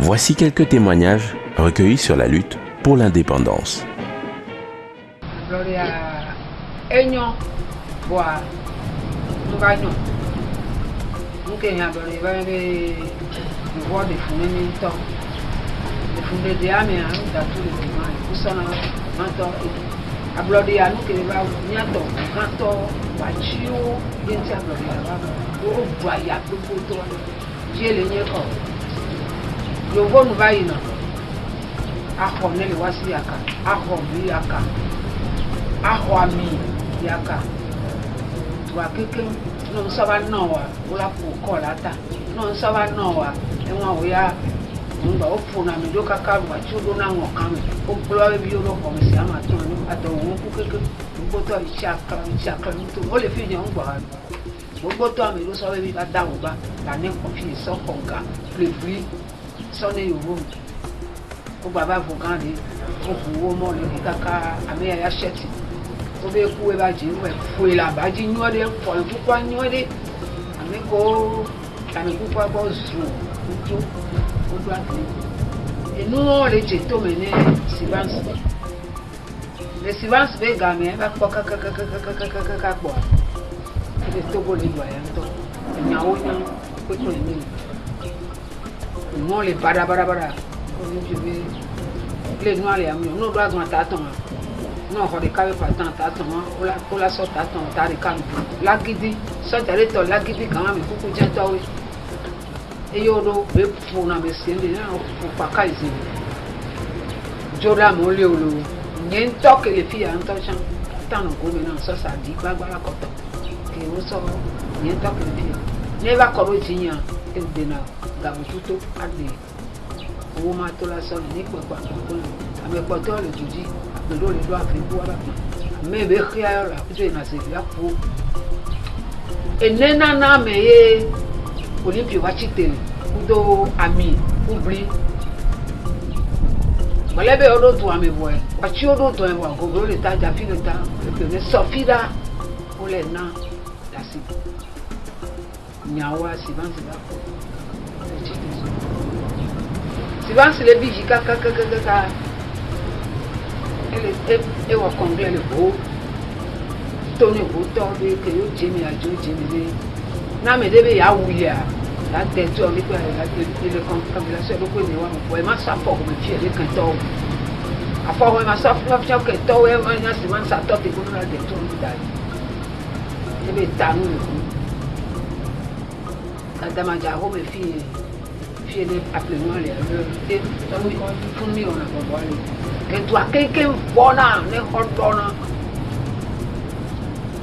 Voici quelques témoignages recueillis sur la lutte pour l'indépendance. Yovo nous va y non. Ahone le wasi yaka. Ahomi yaka. Ahoami yaka. Toi quelqu'un non ça va non wa. Ola pour kolata. Non ça va non wa. Et moi oya. On va au fond na mi do kaka wa chudo na ngokan. O blow bi yo ko mi sia ma ton ni ato won ku quelqu'un. Bo to chaka to. O le fi ni on gba. Bo to mi lo so we bi ba da wo ba. La ne confier so konga. Plus sonné au monde. Au baba vous grandir, au pouvoir le kaka amé ya cheti. Au be ku e ba ji we foué là ba ji nyo de fo pourquoi nyo de amé ko amé ku pa bo zu ojo o do ati. Et nous on les jeto mené silence. Le silence be gamé ba ko kaka quoi. Le togo le doyen to. Nyawo nyawo ko to ni. Non les bara les noirs les amis non doit dans ta ton non on les caves pas tant ta ton on la sort ta ton ta les calme la guidi ça t'allait to la guidi quand même beaucoup de temps oui et yo do be pour na me sende non pour pas kaiser jola mo le olo nyen to que les filles en temps tant on go maintenant ça dit ba la coton que on sort nyen to que les filles ne va ko tinya e de na gabututo ade o ma to la so ni kwa ame poto le tuji do le do afi bu ala me be khia la ku na se la ku enena na me ye Olympio wa chitele do ami oubli malebe odo to ame boy wa chi odo to en wa go le ta ja fi le ta e ne sofida o le na la si nyawa si ban si la Souvent, c'est les bijoux, et on congrès le beau. Tony Bouton, que you Jimmy a Joe Jimmy. N'a me débé ya ouya. La tête sur les le confabulation de quoi nous avons. Ma sa fort me fier les cantons. A fort ma sa fort fier que toi et moi, c'est man sa tête et qu'on a des tours d'ail. Et bien, t'as nous. La dame a jaro me fille. Les appelez-moi les et pour nous on a pas voir que toi quelqu'un bona ne hordona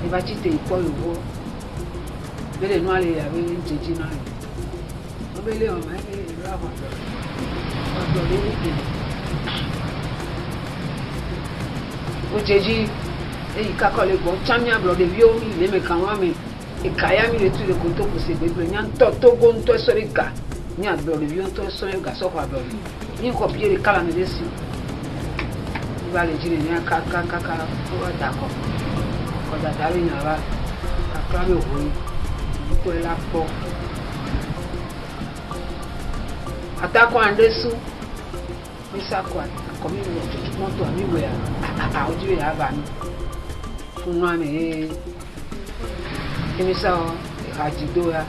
il va te quoi le beau mais les noirs les avait une tête na on va les on va là on jeji et il kakole bon chamia blo de vieux mi me kanwame et kaya mi le tout le koto pour se bébé nyan toto gonto sorika ni a blo le vieux to so yo gaso kwa blo ni copier les calame dessus il va le dire ni kaka pour d'accord quand d'aller na va akame oyi ko la po atako andesu ni sakwa comme il monto ami we a oju ya ba ni fún wa me emi sa hajido ya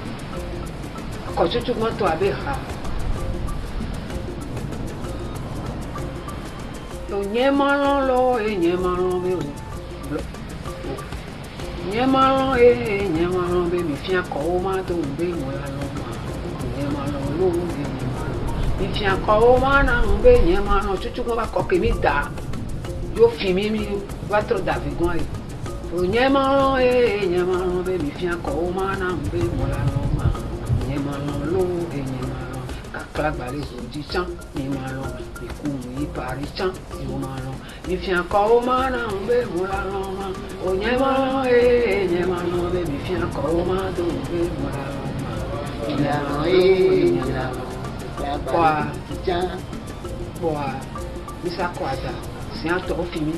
kochuchu moto abeha to nyemalo lo nyemalo be o nyemalo be mi fia ko o ma to be mo la lo ma nyemalo lo be mi fia ko o ma na be nyemalo chuchu ko ba ko ke mi da yo fi mi va tro da vigon e o nyemalo be mi fia ko o ma na be mo la lo ma Nyemalo e nyemalo kakla gbale zoji chan nyemalo ikumu yi pari chan nyemalo mi fi anko ma na mbe mola ma o nyemalo e nyemalo be mi fi anko ma do mbe mola ma nyemalo e nyemalo kwa chan kwa misa kwada si an to fimi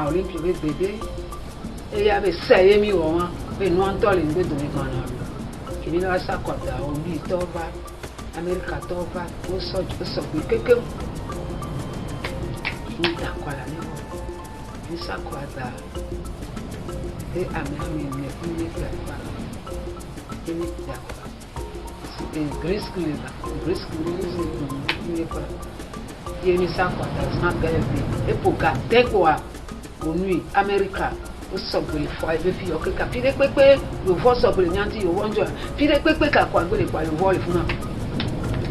Olympio be bebe e ya be seye mi wo ma be no an to le ngbe do mi kan na Kini la sa kwada obi to ba Amérique va au sort quelqu'un. Il y a quoi là, il y a quoi là. Et Amérique, il y a quoi. Il y a quoi. C'est risque il y a quoi. Il y a quoi là, et pour garder quoi, au nuit, Amérique. Le foie, et puis, ok, puis les pépés, le voit sobre le nyanti, le voit, puis les pépés, quoi, le voit, le funa.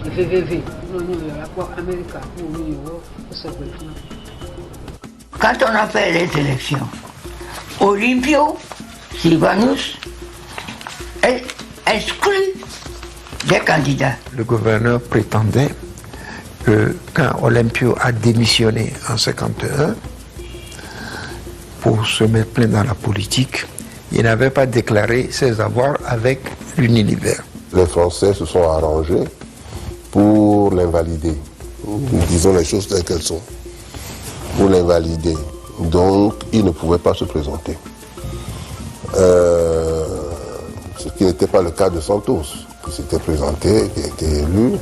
Le VVV, non, la quoi, Amérique, ou le voit, le sobre le funa. Quand on a fait les élections, Olympio Sylvanus est exclu des candidats. Le gouverneur prétendait que quand Olympio a démissionné en 1951, pour se mettre plein dans la politique, il n'avait pas déclaré ses avoirs avec l'Unilever. Les Français se sont arrangés pour l'invalider. Disons les choses telles qu'elles sont. Pour l'invalider. Donc, il ne pouvait pas se présenter. Ce qui n'était pas le cas de Santos, qui s'était présenté, qui a été élu.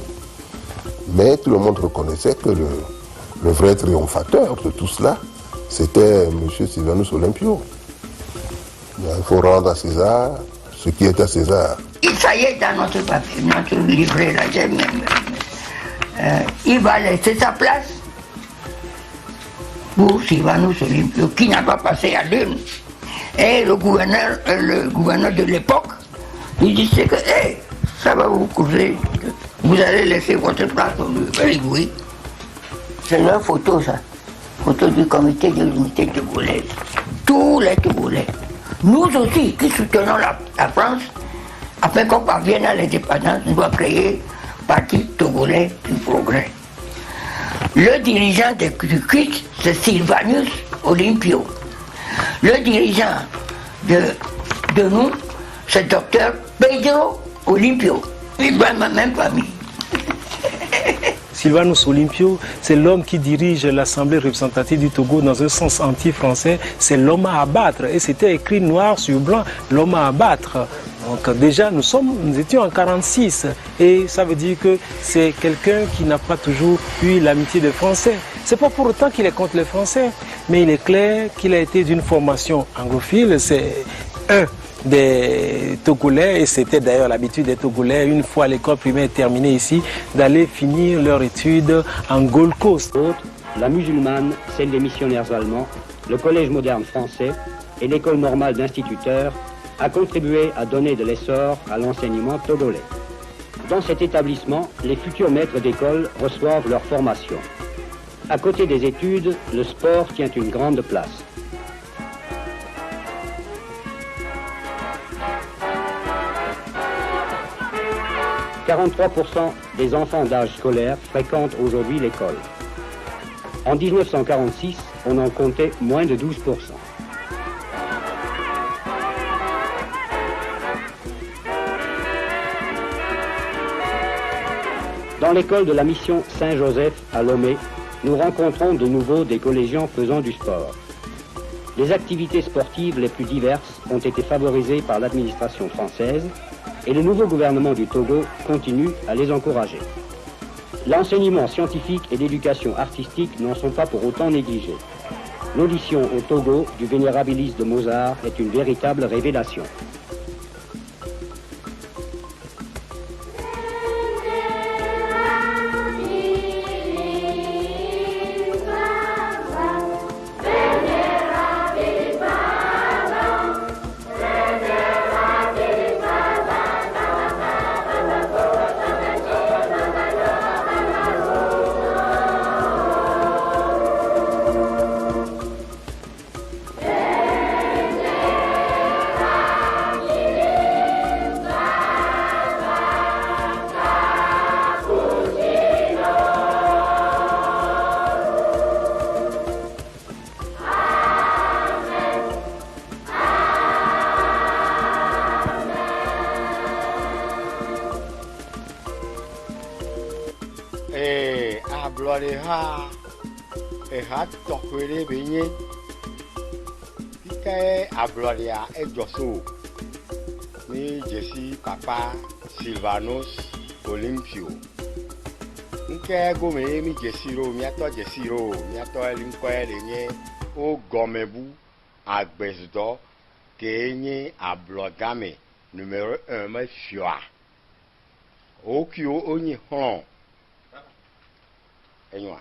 Mais tout le monde reconnaissait que le vrai triomphateur de tout cela, c'était M. Sylvanus Olympio. Il faut rendre à César ce qui est à César. Ça y est, dans notre papier, notre livret, là, il va laisser sa place pour Sylvanus Olympio, qui n'a pas passé à l'une. Et le gouverneur de l'époque, il disait que hey, ça va vous coûter, vous allez laisser votre place au lui. Oui. C'est leur photo, ça. Photo du comité de l'unité togolaise. Tous les Togolais. Nous aussi, qui soutenons la France, afin qu'on parvienne à l'indépendance, nous doit créer Parti Togolais du Progrès. Le dirigeant du CUT, c'est Sylvanus Olympio. Le dirigeant de nous, c'est Dr Pedro Olympio. Il va ma même famille. Sylvanus Olympio, c'est l'homme qui dirige l'Assemblée représentative du Togo dans un sens anti-français. C'est l'homme à abattre. Et c'était écrit noir sur blanc, l'homme à abattre. Donc déjà, nous étions en 1946. Et ça veut dire que c'est quelqu'un qui n'a pas toujours eu l'amitié des Français. C'est pas pour autant qu'il est contre les Français. Mais il est clair qu'il a été d'une formation anglophile. C'est un des Togolais, et c'était d'ailleurs l'habitude des Togolais, une fois l'école primaire terminée ici, d'aller finir leur étude en Gold Coast. La musulmane, celle des missionnaires allemands, le collège moderne français et l'école normale d'instituteurs a contribué à donner de l'essor à l'enseignement togolais. Dans cet établissement, les futurs maîtres d'école reçoivent leur formation. À côté des études, le sport tient une grande place. « 43% des enfants d'âge scolaire fréquentent aujourd'hui l'école. En 1946, on en comptait moins de 12%. Dans l'école de la mission Saint-Joseph à Lomé, nous rencontrons de nouveau des collégiens faisant du sport. Les activités sportives les plus diverses ont été favorisées par l'administration française et le nouveau gouvernement du Togo continue à les encourager. L'enseignement scientifique et l'éducation artistique n'en sont pas pour autant négligés. L'audition au Togo du Vénérabilis de Mozart est une véritable révélation. Tɔkɔe be nye kike ablɔdia edzɔso ni dzesi papa Sylvanus Olympio. nke gome mi jesiro miato jesiro miato elinko elenye o gomebu agbesdo kenye ablogame numéro 1 me fioa o ki o onyi hon enwa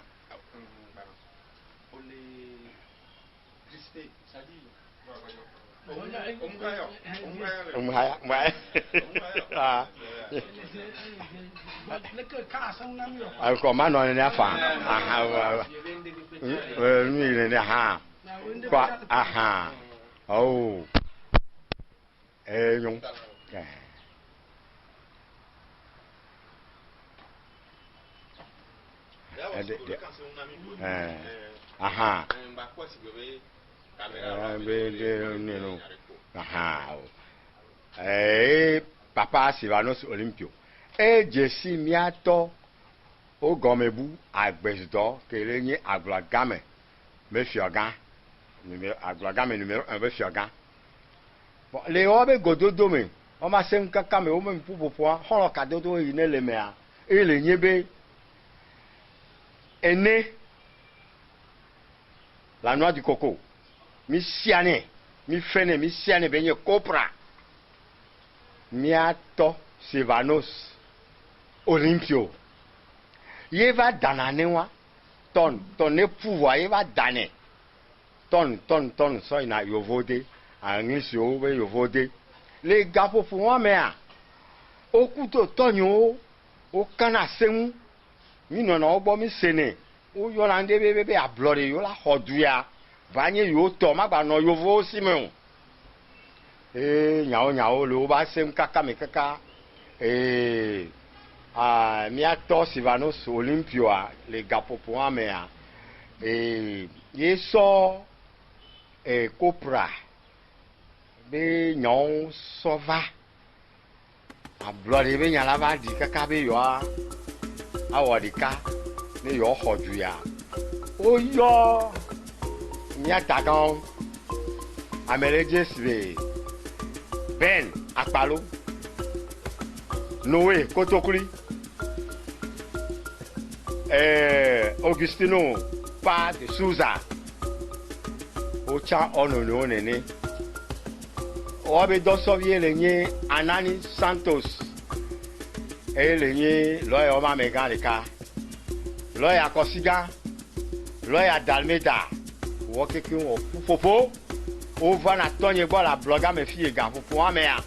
Ako mano ni afa. Aha. Ni aha. Kwa aha. Oh. Yung. Aha. Papa Sylvanus Olympio. Jesse miato o gomebu agbesdo kelenye aglagame me fiogan aglagame numéro 1 be fiogan. Bon les obe gododo me o ma se nkaka me o me pupo po horo kadodo yi ne le me a ele nyebe ene la noix du coco mi siane mi fene mi siane benye copra miato Sylvanus Olympio. Il va donner ton pouvoir, il va donner ton, ça il a voté, en mission, il voté. Les gars pour moi, mais au couteau, tonio, au canassin, non, non, bon, mi séné, ou yolande bébé à bloré, yola hodouya, bagné yo toma, bah non, yo vo aussi, mais nyao, le bas c'est un caca, mais caca, miato Sylvanus Olympio les gars pour moi mais yeso copra be nyon sova a bloody be nyala va di kaka be yo awadika ne yo hodu ya o yo miata gan amelejes be Ben Akpalo Noé Kotokuli Augustino Pa de Souza Ocha Onono Nene Obe Dosovie Lenye Anani Santos Lenye Loya Oma Megalika Loya Kosiga Loya Dalmeda Wokekin Popo Ovana Tonye Bola Bloga me fie ga Popo Amea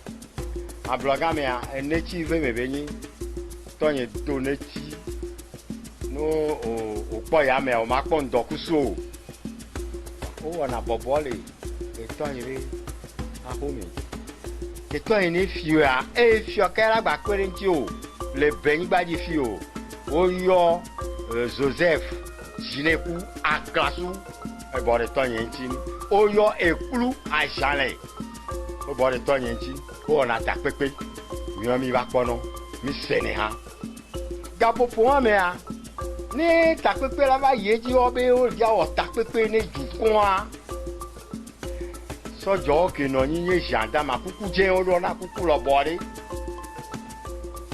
a bloga me a nechi ve me beni tonye do nechi no o po ya me o ma pon dokuso o wana bobole e tonye ve a homi e tonye ne fio a e fio kera gba kwerenti o le beni gba di fio o yo Joseph Jineku aklasu e bore tonye nchi o yo ekulu a jale o bore tonye nchi on a ta pepe mi va kono mi sene ha gabo po me a ni ta pepe la va yeji obe o dia o ta pepe ne ju kwa so jo ke no yin ye janda ma kuku je o ro na kuku lo bori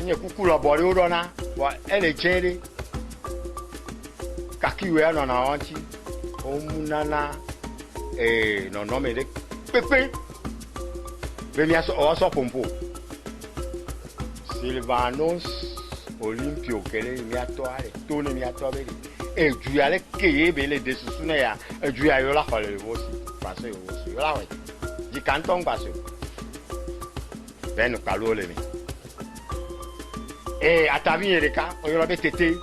ni kuku lo bori o ro na wa ele jere kakiwe no na onchi o munana no me de pepe Oso pompo Sylvanus Olympio kele miato ale tone miato bele e juale keye bele de susune ya e juya yo la khole vosi passe yo vosi yo la we di canton passe ben kalole mi e atavi ereka o yo la betete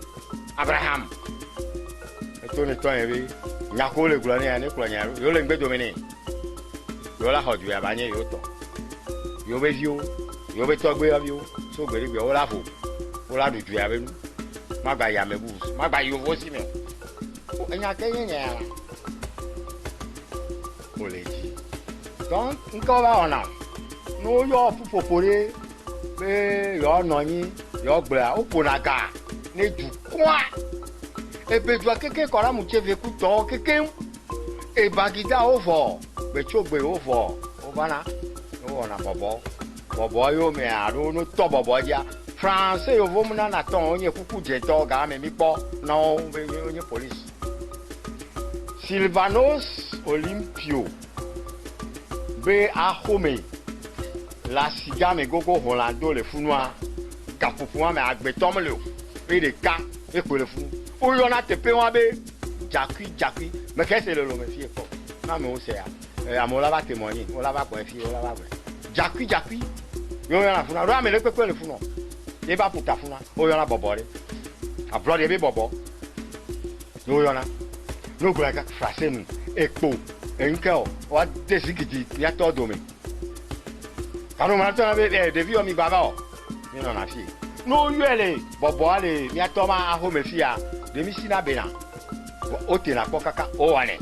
Abraham e tone be nyakole gulane ya ne kulanya yo le ngbe domene yo la hoju ya banye yo to yo be vio yo be togbe avio so gbere gbe o la fo o la duju ya benu ma gba ya mebu ma gba yo vo si me o enya ke yen ya o le ji don nko ba ona no yo fufofore be yo no yin yo gbra o ponaga ne ju kwa e be ju akeke kora mu cheve ku to keke e bagida ovo be chogbe ovo o bana o na bobo yo me aro no to bobo ja Français yo vomu na naton onye kuku jeto ga me mi po na onye police. Sylvanos Olympio be ahome la siga me gogo Rolando le funwa kapupuwa me agbetom le e de ka e ko le fun o yo na tepe wa be jakui me ke se le lo me fie ko na me o se ya amola ba témoigner o la ba ko fie o la ba jakui yo na funa ro me le pepe le funo e ba puta funa o yo na bobore a blood e be bobo yo na no go like frase nu ekpo enkel wa desigidi ya to do me kanu ma to na be de vi o mi baba o mi no na fi no yuele bobo ale mi to ma aho me fi a de mi si na be na o te na kaka o wane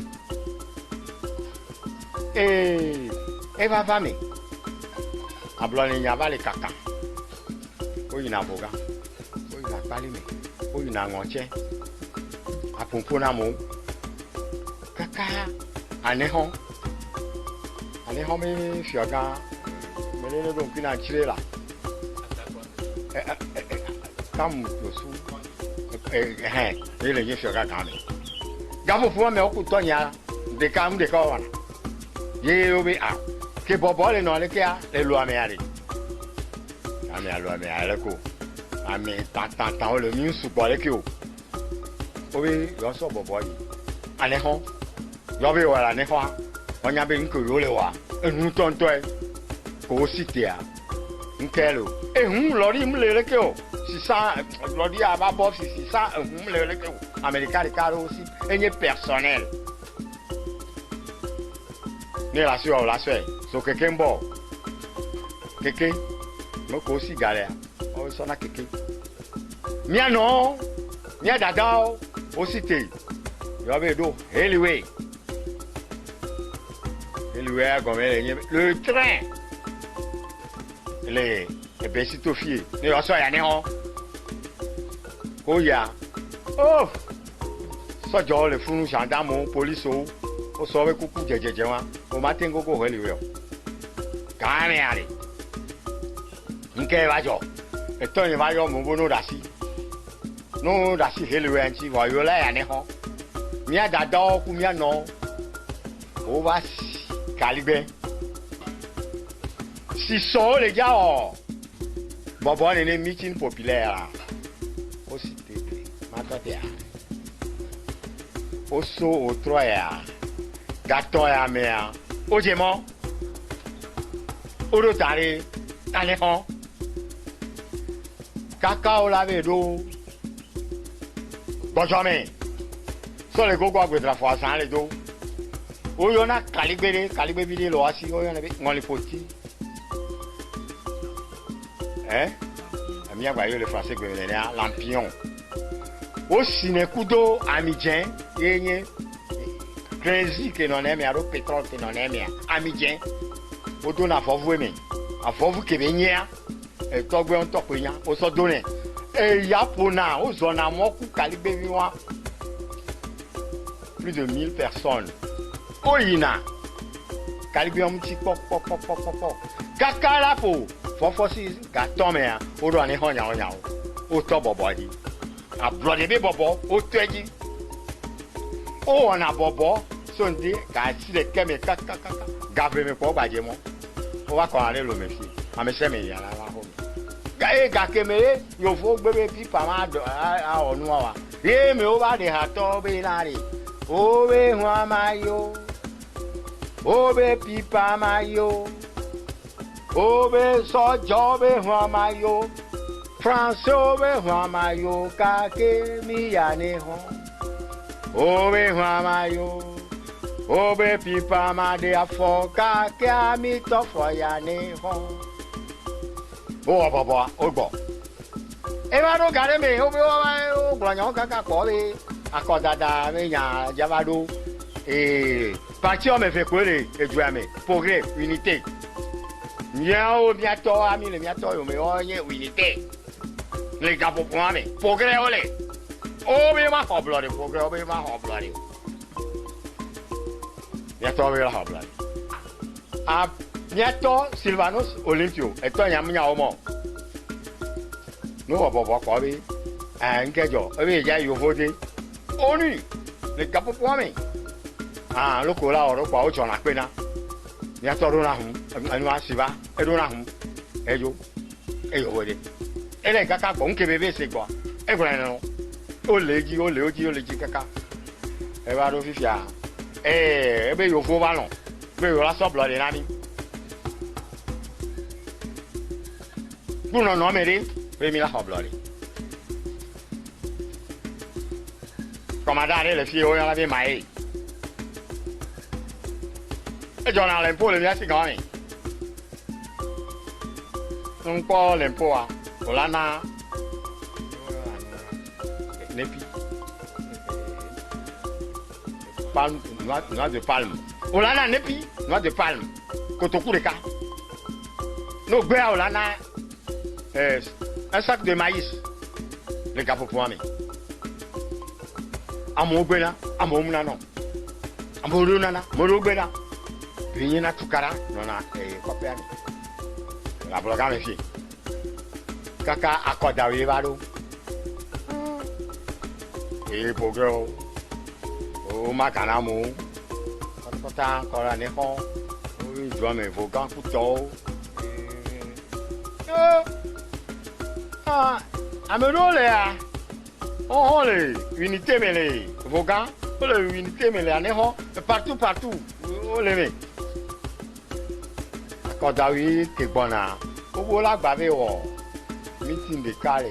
e va me ablo ni nya vale kaka o ina boga o ina pali me o ina ngoche apumpu na mo kaka aneho me fioga me le do kina chirela kam yosu ele ye fioga kame gafu fu me okutonya de kam de ko wana ye obi a ke bobo le no le ke a le lo ame ale ame alo ame ale ko ame tan o le mi su bo le ke o obi yo so bobo yi aneho yo be wala ne fa onya be nko yo le wa enu tonto e ko sitia nkelo ehun lori mlele ke o sisa lori aba bof sisa ehun mlele ke o america caro aussi enye personnel ne la so keke mbo keke mo ko si gale o so na keke mia no mia dadao o site yo be do anyway le train les besito fie ne yo so ya ne ho ko ya oh so jo le funu gendarme police o so be kuku jejeje wa o ma tengo ko heli yo ka me ale nke ba jo eto ni ba yo mo bo no dasi heli we anchi wa yo la ya ne ho mi ada do ku mi no o va Calibé. Si sont les gars, bon, on est un meeting populaire. Au cité, Matatea. Au saut, au troya. Gâteau et à mer. Au démon. Au rotari. À l'écran. Cacao lavé d'eau. Bon, jamais. Sur les gogo à la fois, sans les dos. O yo na Calibé bidi lo asi o yo na be ngoli poti ami agba yo le français gbe le na lampion o sine kudo amidien yenye crazy que non aime aro pétrole que non aime amidien o do na fovu eme afovu ke be nya e togbe on topo nya o so do ne e yapona o zo na moku Calibé viwa plus de 1000 personnes. Oyina Calibé un petit pop kaka la po fofosi ga tomea o do ani honya o to bobo di a bloody be bobo o teji o ona bobo so ndi ga si le keme kaka gave me ko baje mo o wa ko are lo me fi ame se me ya la ho ga keme yo fo gbebe pipa ma do a onu wa ye me o ba de ha to be lari o be hwa mayo Obe pipa mayo, obe sojo be hwa mayo, France obe hwa mayo, kake miyane ho. Obe hwa mayo, obe pipa ma de afo, kake amito foyane ho. Bo baba, ogbo. Eba do gare me, obe o glanyo kaka ko be, akodada me nya javado. Parti on me fait quoi les jouer progrès unité miao bientôt ami le bientôt yo me onye unité les gars pour prendre progrès olé o be ma hoblo de progrès o be ma hoblo de bientôt be la hoblo a bientôt Sylvanos Olympio et toi yam nya o mo nous on va quoi oui un kejo oui ya yo voté onu le capo pour moi ah le cola oro quoi o chona pena ni atoro na hu anu asiba edo na hu eyo voté ele kaka ko nke bebe se quoi e ko na no o leji kaka e ba do fifia ebe yo fo ba no be yo la so blood na mi Uno no meri, mi la hoblori. Comandare le fie ora la vie mai. E giornale un po' le mie sigoni. Un po' l'empo a Olana. Nepi. Palme, noix de palme. Olana nepi, noix de palme. Kotokureka. No gbe Olana. Un sac de maïs, le gars pour moi. À mon bena, à mon nana, à mon nana, mon bena. Puis na tukara, nona et copier. La bloga me fi. Kaka akoda we baro. Et pour girl, oh makana mo. Kota kora ne ho. Oui, je dois me vogan couteau. Amelole a on les unité mêlée vogan les unité mêlée aneho partout on les met akodawi ke bona owo la gbabe wo meeting de kale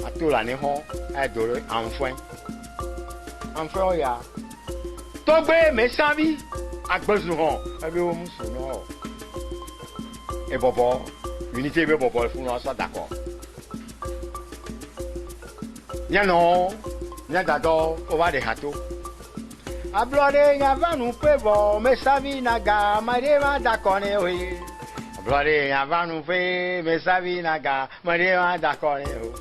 atola neho adoro enfin ya togbe me sanvi agbezuron ebe o musu no e bobo unité be bobo fun no so d'accord Nya no, nya dado, ova de hato. Ablore nya vanu pebo, me savi naga, mareva da kone oi. Ablore nya vanu pe, me savi naga, mareva da kone oi.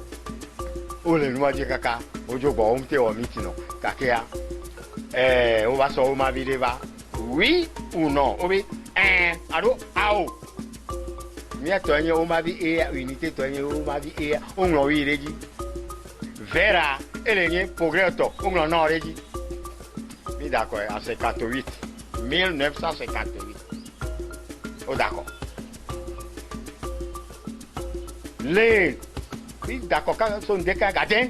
Ole nwa je kaka, ojo bo omte o mitino, kakea. On va so ma videva. Oui ou non? Obi, ado, ao. Mi atonye o ma vi e unité tonye o ma vi e, on lo wi reji. Vera, Eleni, Pogreto, on en origine. Oui, d'accord, en 58. 1958. Oh, d'accord. Les. Oui, d'accord, quand sont des cas gardens.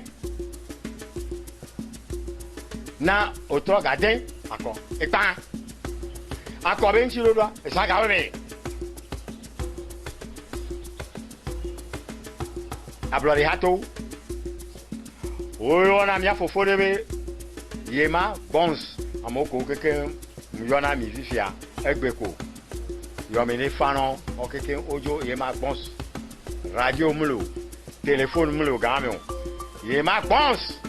Na, autre gardien, d'accord. Et pas. Encore bien sur le doigt, et ça garde. Ablo de hato. On a mis à fofo de Yema, Bons, Amoko, quelqu'un, Muyona, Mizifia, Egbeko. Yomene Fanon, ou quelqu'un, Ojo, Yema, Bons, Radio Mulu, téléphone Mulu, Gamion. Yema, Bons,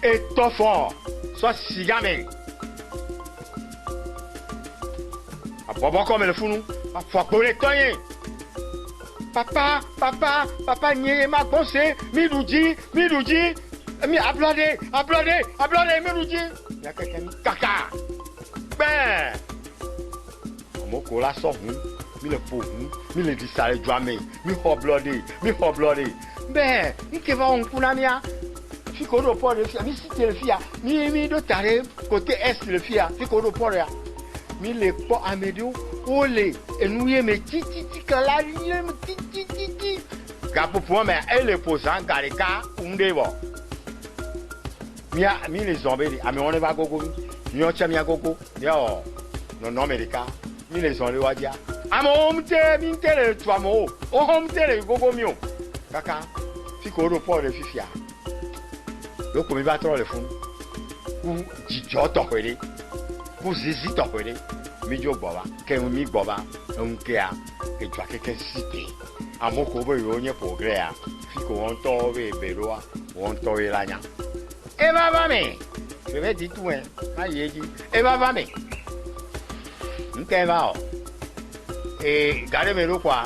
et Tofort, soit Sigame. A Bobo comme le fou, a Fokole Toye. Papa, Yema, Bons, Milouji, mi applaudez, Milouji. Il y a quelqu'un, caca. Ben, Moko la sort, mi le pauvre, mi le disale jamais, mi hobblodé. Ben, mi que va on kunamia. Fico do port de fia, mi cité le fia, mi do tare côté est le fia, fico do port ya. Mi le po amedio, ole, et nous y me titi kala, me titi. Gapo pour mais elle le posant gareka undebo. Mi les zombies, ami on va gogo, mi on chamia gogo, yo, non America, mi les zombies wadia. Amo mte, mi tele tu amo, o mte gogo mio. Kaka, fico do port de fifia. Yo comme il va trop le fond. Ou jijo to kwere. Ou zizi to kwere. Mi jo boba, ke mi boba, onkea, ke twa ke cité. Amoko bo yo nye progrès. Fico on to we beroa, on to we lanya. Et va me. Je vais dire tout hein. Aïe dit. Et va me. N'ke va. Et gardez me quoi.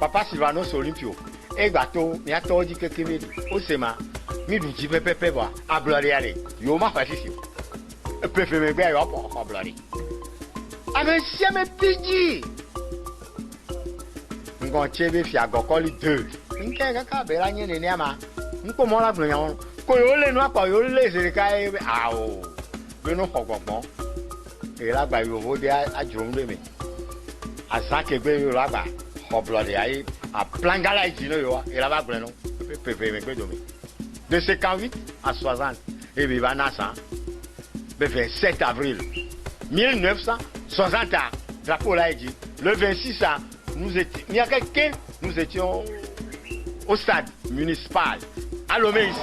Papa Sylvanos Olympio. Et bateau, mi a to di ke kemi. O sema. Mi du ji pepe ba. A blori ale. Yo ma fa sisi. E pepe me gbe yo po blori. A me siame piji. Ngon chebe fi agokoli 2. nke kaka be la nye ne ne ama nko mo la gblon yan ko yo le no apa yo le se ka e awo be no xogbon e la gba yo de a jom de me azake be yo la gba hoblo de ai a plangala iti no yo e la ba gblon no pepe me gbe do me de 58 à 60 et bi ba nasa le 27 avril 1960 drapeau là dit le 26 nous étions au stade municipal à Lomé ici.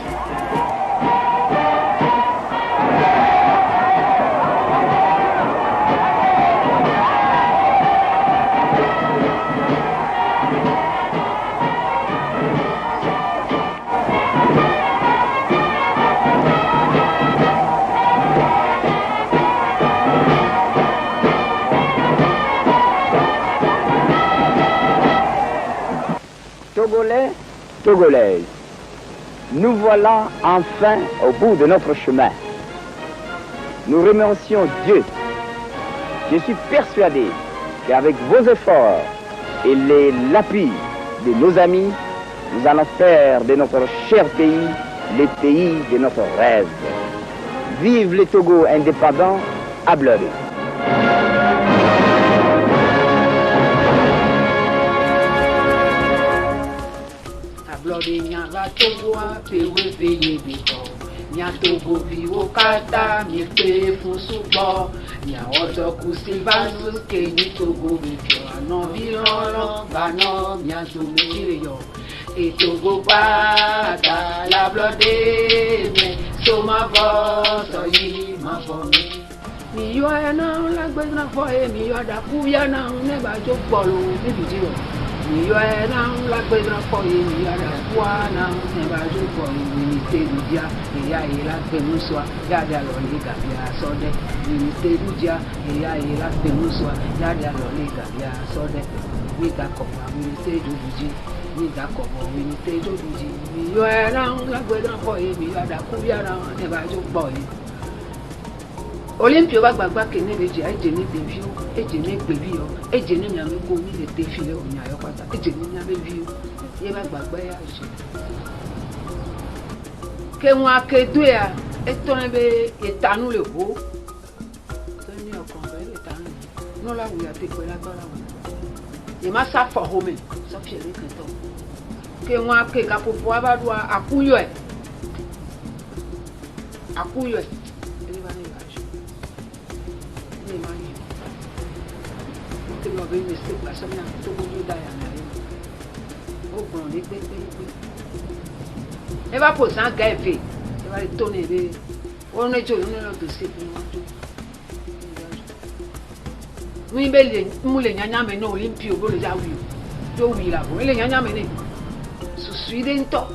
Togolais, Togolaises, nous voilà enfin au bout de notre chemin. Nous remercions Dieu. Je suis persuadé qu'avec vos efforts et l'appui de nos amis, nous allons faire de notre cher pays le pays de notre rêve. Vive le Togo indépendant à Bloré. Blori nyanga togoa pewe peye biko nya togo viwo kata mi pe fun supo nya odo kusibansu ke ni togo biko no virolo bano nya to mejire yo e togo pata la blode me so ma vo so yi ma fo mi yo na la gbe na fo e mi yo da ku ya na ne ba jo polo ni biji o mi yo na la pedra poi mi ya da buona ne va giù poi mi te dia e ya e la penusua ya da lo liga via sode mi te dia e ya e la penusua ya da lo liga via sode mi da ko mi te ji mi da ko mi te ji mi yo na la pedra poi mi ya da ku ya na ne va giù poi Olympio va gbagba kene beji eje ni devio eje ni gbebio eje ni nyame ko mi le defile onya yo pata eje ni nyame bio ye va gbagba ya je ke won akedo ya eton be etanu le ho to ni okon be etanu no la wi ate pe lagbara wo ye ma sa for home so fi le ke to ke won ake ka popo abadu akuyo e e va poser un gars et va le tourner on est toujours dans le dossier oui belle moule nyanya me no Olympio bo le ja wi yo wi la bo le nyanya me ne su dentro